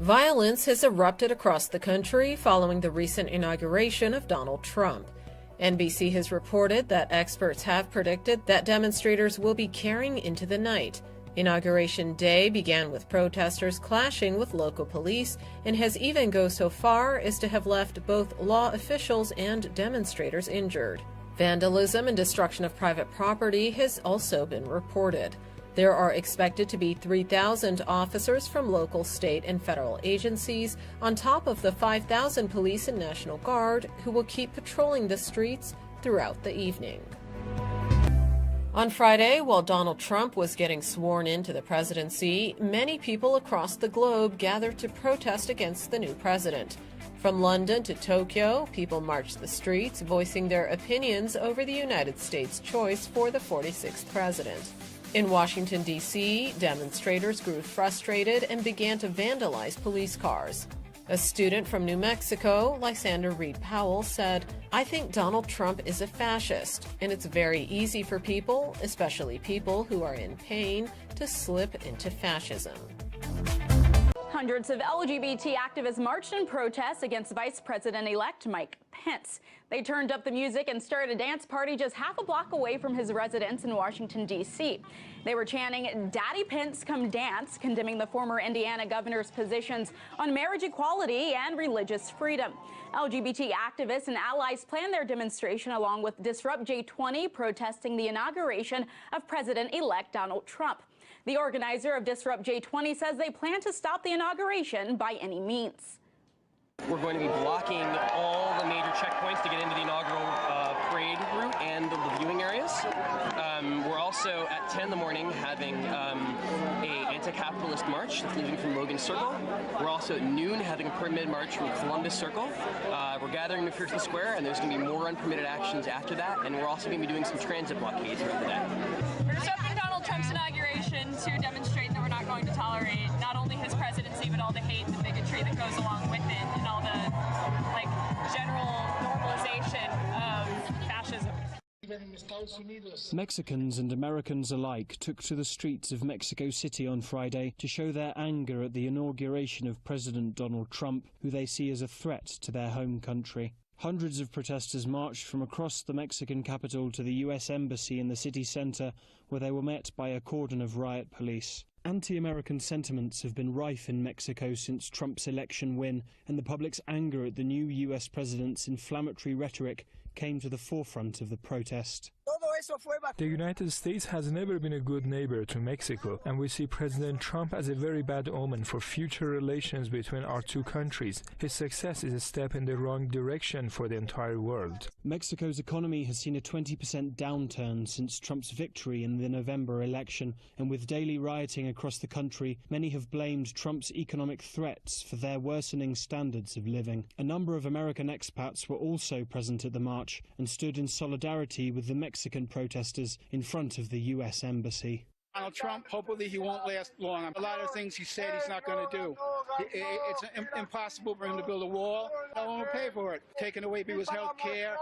Violence has erupted across the country following the recent inauguration of Donald Trump. NBC has reported that experts have predicted that demonstrators will be carrying into the night. Inauguration Day began with protesters clashing with local police and has even gone so far as to have left both law officials and demonstrators injured. Vandalism and destruction of private property has also been reported. There are expected to be 3,000 officers from local, state, and federal agencies, on top of the 5,000 police and National Guard who will keep patrolling the streets throughout the evening. On Friday, while Donald Trump was getting sworn into the presidency, many people across the globe gathered to protest against the new president. From London to Tokyo, people marched the streets, voicing their opinions over the United States' choice for the 46th president. In Washington, D.C., demonstrators grew frustrated and began to vandalize police cars. A student from New Mexico, Lysander Reed Powell, said, "I think Donald Trump is a fascist, and it's very easy for people, especially people who are in pain, to slip into fascism." Hundreds of LGBT activists marched in protest against Vice President-elect Mike Pence. They turned up the music and started a dance party just half a block away from his residence in Washington, D.C. They were chanting, "Daddy Pence, come dance," condemning the former Indiana governor's positions on marriage equality and religious freedom. LGBT activists and allies planned their demonstration along with Disrupt J20, protesting the inauguration of President-elect Donald Trump. The organizer of Disrupt J20 says they plan to stop the inauguration by any means. We're going to be blocking all the major checkpoints to get into the inaugural parade route and the viewing areas. We're also at 10 in the morning having a anti-capitalist march that's leaving from Logan Circle. We're also at noon having a permitted march from Columbus Circle. We're gathering in McPherson Square, and there's going to be more unpermitted actions after that, and we're also going to be doing some transit blockades throughout the day. We're stopping Donald Trump's inauguration to demonstrate that we're not going to tolerate not only his presidency, but all the hate and the bigotry that goes along with it, and all the general normalization of fascism. Mexicans and Americans alike took to the streets of Mexico City on Friday to show their anger at the inauguration of President Donald Trump, who they see as a threat to their home country. Hundreds of protesters marched from across the Mexican capital to the U.S. Embassy in the city centre, where they were met by a cordon of riot police. Anti-American sentiments have been rife in Mexico since Trump's election win, and the public's anger at the new U.S. president's inflammatory rhetoric came to the forefront of the protest. The United States has never been a good neighbor to Mexico, and we see President Trump as a very bad omen for future relations between our two countries. His success is a step in the wrong direction for the entire world. Mexico's economy has seen a 20% downturn since Trump's victory in the November election, and with daily rioting across the country, many have blamed Trump's economic threats for their worsening standards of living. A number of American expats were also present at the march and stood in solidarity with the Mexican protesters in front of the U.S. Embassy. Donald Trump, hopefully he won't last long. A lot of things he said he's not going to do. It's impossible for him to build a wall. No one will pay for it. Taking away people's health care,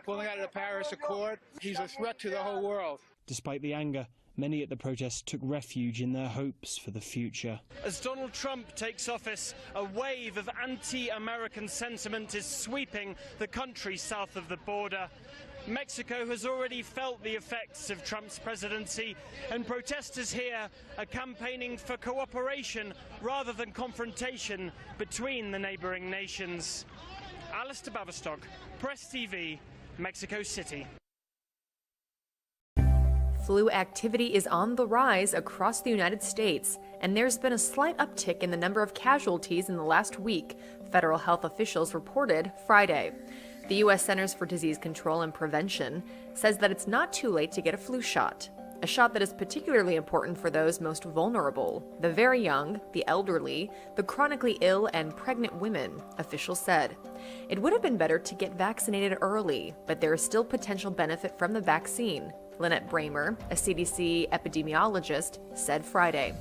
pulling out of the Paris Accord. He's a threat to the whole world. Despite the anger, many at the protest took refuge in their hopes for the future. As Donald Trump takes office, a wave of anti-American sentiment is sweeping the country south of the border. Mexico has already felt the effects of Trump's presidency, and protesters here are campaigning for cooperation rather than confrontation between the neighboring nations. Alistair Baverstock, Press TV, Mexico City. Flu activity is on the rise across the United States, and there's been a slight uptick in the number of casualties in the last week, federal health officials reported Friday. The U.S. Centers for Disease Control and Prevention says that it's not too late to get a flu shot, a shot that is particularly important for those most vulnerable, the very young, the elderly, the chronically ill, and pregnant women, officials said. It would have been better to get vaccinated early, but there is still potential benefit from the vaccine, Lynette Bramer, a CDC epidemiologist, said Friday.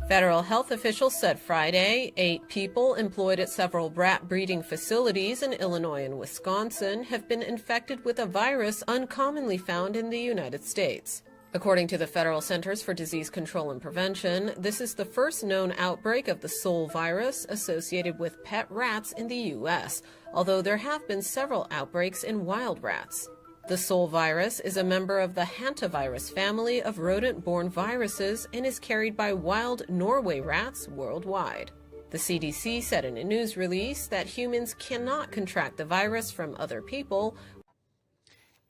Federal health officials said Friday 8 people employed at several rat breeding facilities in Illinois and Wisconsin have been infected with a virus uncommonly found in the United States. According to the Federal Centers for Disease Control and Prevention, this is the first known outbreak of the sole virus associated with pet rats in the U.S., although there have been several outbreaks in wild rats. The sole virus is a member of the hantavirus family of rodent-borne viruses and is carried by wild Norway rats worldwide. The CDC said in a news release that humans cannot contract the virus from other people.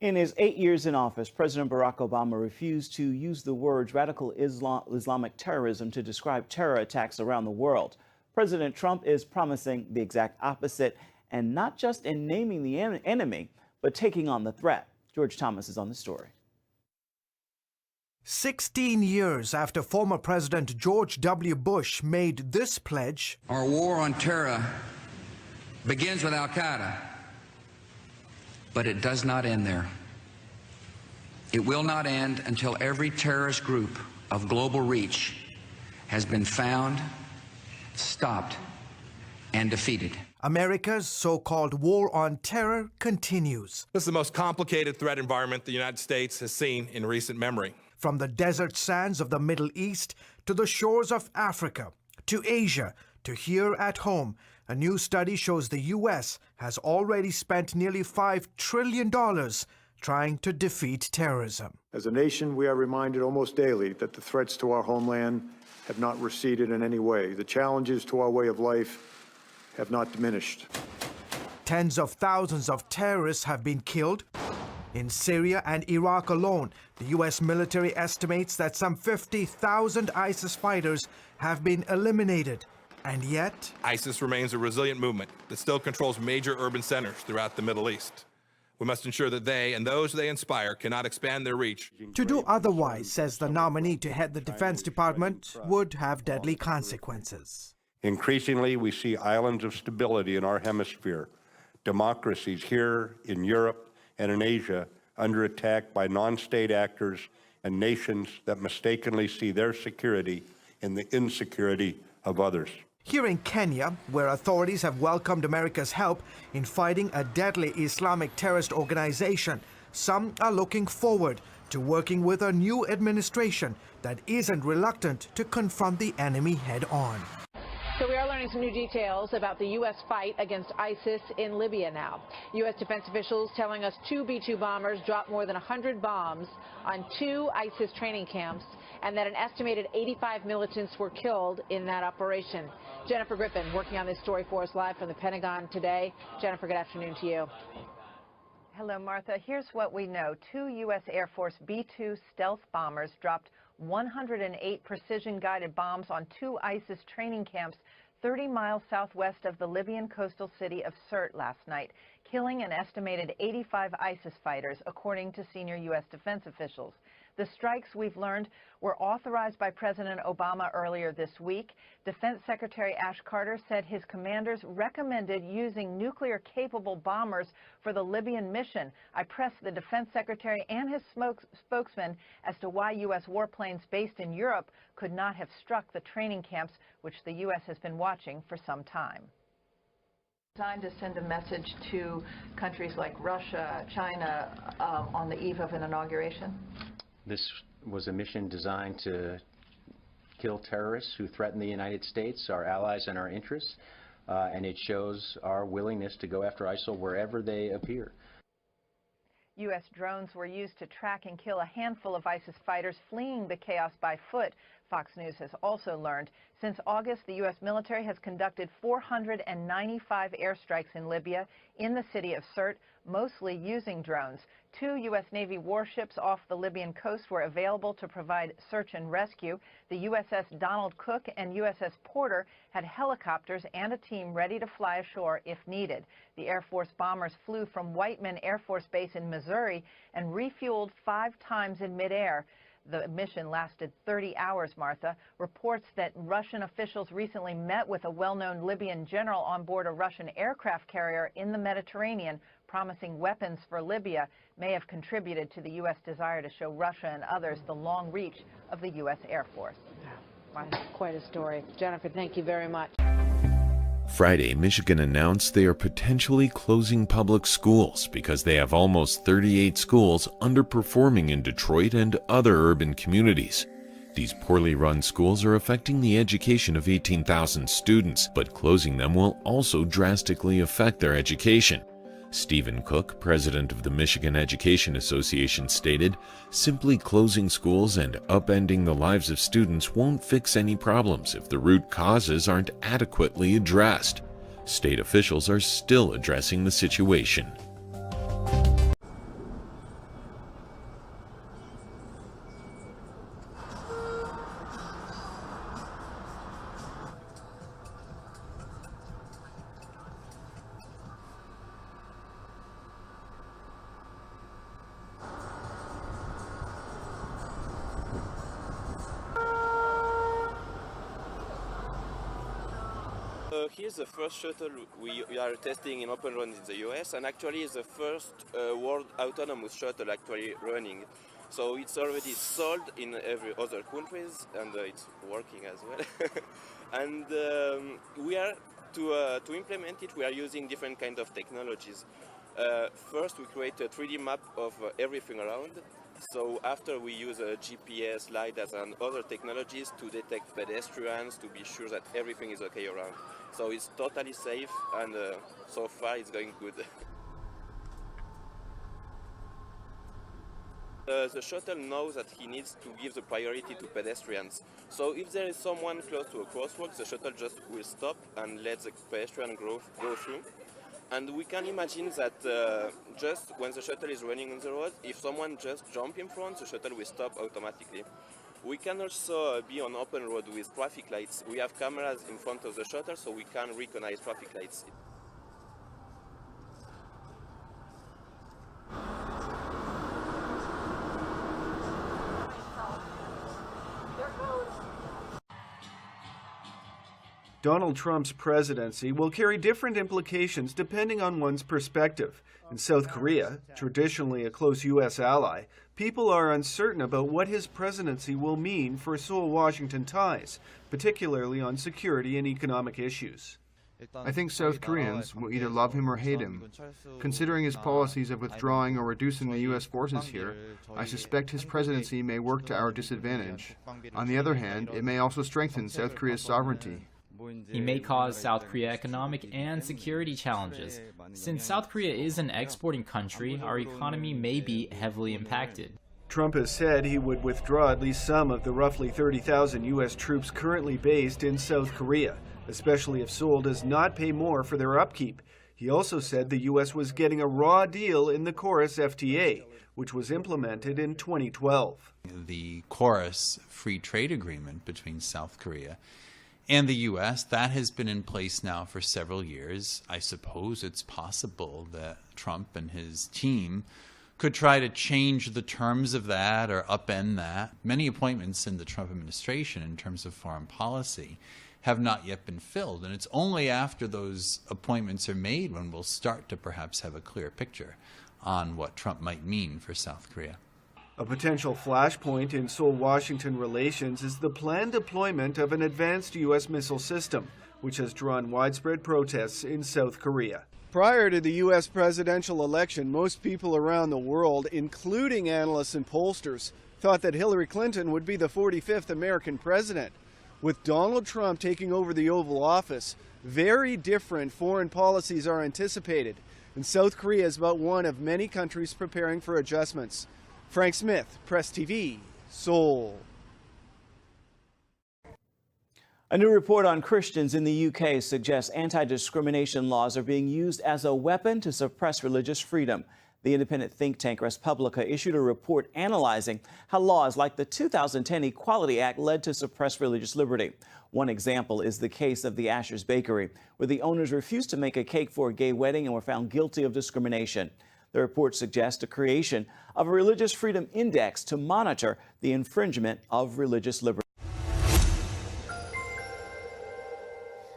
In his 8 years in office, President Barack Obama refused to use the words radical Islamic terrorism to describe terror attacks around the world. President Trump is promising the exact opposite, and not just in naming the enemy, but taking on the threat. George Thomas is on the story. 16 years after former President George W. Bush made this pledge, our war on terror begins with Al-Qaeda. But it does not end there. It will not end until every terrorist group of global reach has been found, stopped, and defeated. America's so-called war on terror continues. This is the most complicated threat environment the United States has seen in recent memory. From the desert sands of the Middle East to the shores of Africa, to Asia, to here at home, a new study shows the U.S. has already spent nearly $5 trillion trying to defeat terrorism. As a nation, we are reminded almost daily that the threats to our homeland have not receded in any way. The challenges to our way of life have not diminished. Tens of thousands of terrorists have been killed. In Syria and Iraq alone, the U.S. military estimates that some 50,000 ISIS fighters have been eliminated. And yet, ISIS remains a resilient movement that still controls major urban centers throughout the Middle East. We must ensure that they and those they inspire cannot expand their reach. To do otherwise, says the nominee to head the Defense Department, would have deadly consequences. Increasingly, we see islands of stability in our hemisphere, democracies here in Europe and in Asia under attack by non-state actors and nations that mistakenly see their security in the insecurity of others. Here in Kenya, where authorities have welcomed America's help in fighting a deadly Islamic terrorist organization, some are looking forward to working with a new administration that isn't reluctant to confront the enemy head-on. So we are learning some new details about the U.S. fight against ISIS in Libya now. U.S. defense officials telling us 2 B-2 bombers dropped more than 100 bombs on 2 ISIS training camps, and that an estimated 85 militants were killed in that operation. Jennifer Griffin working on this story for us live from the Pentagon today. Jennifer, good afternoon to you. Hello, Martha. Here's what we know. 2 U.S. Air Force B-2 stealth bombers dropped 108 precision-guided bombs on 2 ISIS training camps 30 miles southwest of the Libyan coastal city of Sirte last night, killing an estimated 85 ISIS fighters, according to senior U.S. defense officials. The strikes, we've learned, were authorized by President Obama earlier this week. Defense Secretary Ash Carter said his commanders recommended using nuclear-capable bombers for the Libyan mission. I pressed the Defense Secretary and his spokesman as to why U.S. warplanes based in Europe could not have struck the training camps, which the U.S. has been watching for some time. Designed to send a message to countries like Russia, China, on the eve of an inauguration? This was a mission designed to kill terrorists who threaten the United States, our allies, and our interests, and it shows our willingness to go after ISIL wherever they appear. U.S. drones were used to track and kill a handful of ISIS fighters fleeing the chaos by foot. Fox News has also learned since August, the U.S. military has conducted 495 airstrikes in Libya in the city of Sirte, mostly using drones. 2 U.S. Navy warships off the Libyan coast were available to provide search and rescue. The USS Donald Cook and USS Porter had helicopters and a team ready to fly ashore if needed. The Air Force bombers flew from Whiteman Air Force Base in Missouri and refueled 5 times in midair. The mission lasted 30 hours, Martha. Reports that Russian officials recently met with a well-known Libyan general on board a Russian aircraft carrier in the Mediterranean, promising weapons for Libya, may have contributed to the U.S. desire to show Russia and others the long reach of the U.S. Air Force. Quite a story. Jennifer, thank you very much. Friday, Michigan announced they are potentially closing public schools because they have almost 38 schools underperforming in Detroit and other urban communities. These poorly run schools are affecting the education of 18,000 students, but closing them will also drastically affect their education. Stephen Cook, president of the Michigan Education Association, stated, "Simply closing schools and upending the lives of students won't fix any problems if the root causes aren't adequately addressed." State officials are still addressing the situation. Here's the first shuttle we are testing in open run in the US, and actually is the first world autonomous shuttle actually running. So it's already sold in every other countries, and it's working as well. And we are to implement it, we are using different kind of technologies. First, we create a 3D map of everything around. So after we use GPS, LiDARs and other technologies to detect pedestrians, to be sure that everything is okay around. So it's totally safe, and so far it's going good. The shuttle knows that he needs to give the priority to pedestrians. So if there is someone close to a crosswalk, the shuttle just will stop and let the pedestrian go through. And we can imagine that just when the shuttle is running on the road, if someone just jumps in front, the shuttle will stop automatically. We can also be on open road with traffic lights. We have cameras in front of the shuttle, so we can recognize traffic lights. Donald Trump's presidency will carry different implications depending on one's perspective. In South Korea, traditionally a close U.S. ally, people are uncertain about what his presidency will mean for Seoul-Washington ties, particularly on security and economic issues. I think South Koreans will either love him or hate him. Considering his policies of withdrawing or reducing the U.S. forces here, I suspect his presidency may work to our disadvantage. On the other hand, it may also strengthen South Korea's sovereignty. He may cause South Korea economic and security challenges. Since South Korea is an exporting country, our economy may be heavily impacted. Trump has said he would withdraw at least some of the roughly 30,000 U.S. troops currently based in South Korea, especially if Seoul does not pay more for their upkeep. He also said the U.S. was getting a raw deal in the KORUS FTA, which was implemented in 2012. The KORUS free trade agreement between South Korea and the U.S., that has been in place now for several years. I suppose it's possible that Trump and his team could try to change the terms of that or upend that. Many appointments in the Trump administration in terms of foreign policy have not yet been filled, and it's only after those appointments are made when we'll start to perhaps have a clear picture on what Trump might mean for South Korea. A potential flashpoint in Seoul-Washington relations is the planned deployment of an advanced U.S. missile system, which has drawn widespread protests in South Korea. Prior to the U.S. presidential election, most people around the world, including analysts and pollsters, thought that Hillary Clinton would be the 45th American president. With Donald Trump taking over the Oval Office, very different foreign policies are anticipated, and South Korea is but one of many countries preparing for adjustments. Frank Smith, Press TV, Seoul. A new report on Christians in the UK suggests anti-discrimination laws are being used as a weapon to suppress religious freedom. The independent think tank Respublica issued a report analyzing how laws like the 2010 Equality Act led to suppress religious liberty. One example is the case of the Asher's Bakery, where the owners refused to make a cake for a gay wedding and were found guilty of discrimination. The report suggests the creation of a religious freedom index to monitor the infringement of religious liberty.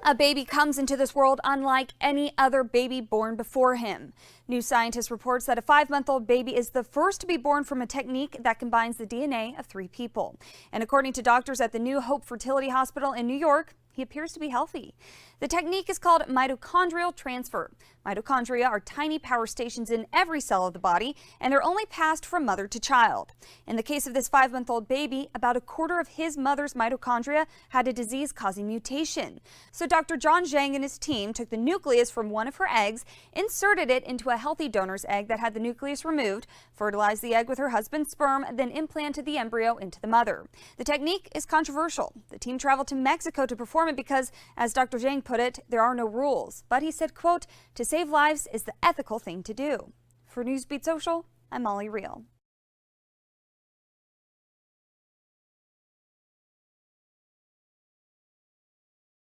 A baby comes into this world unlike any other baby born before him. New Scientist reports that a 5-month-old baby is the first to be born from a technique that combines the DNA of 3 people. And according to doctors at the New Hope Fertility Hospital in New York, He appears to be healthy. The technique is called mitochondrial transfer. Mitochondria are tiny power stations in every cell of the body, and they're only passed from mother to child. In the case of this 5-month-old baby, about a quarter of his mother's mitochondria had a disease-causing mutation. So Dr. John Zhang and his team took the nucleus from one of her eggs, inserted it into a healthy donor's egg that had the nucleus removed, fertilized the egg with her husband's sperm, then implanted the embryo into the mother. The technique is controversial. The team traveled to Mexico to perform it because, as Dr. Zhang put it, there are no rules. But he said, quote, "To save lives is the ethical thing to do." For Newsbeat Social, I'm Molly Reel.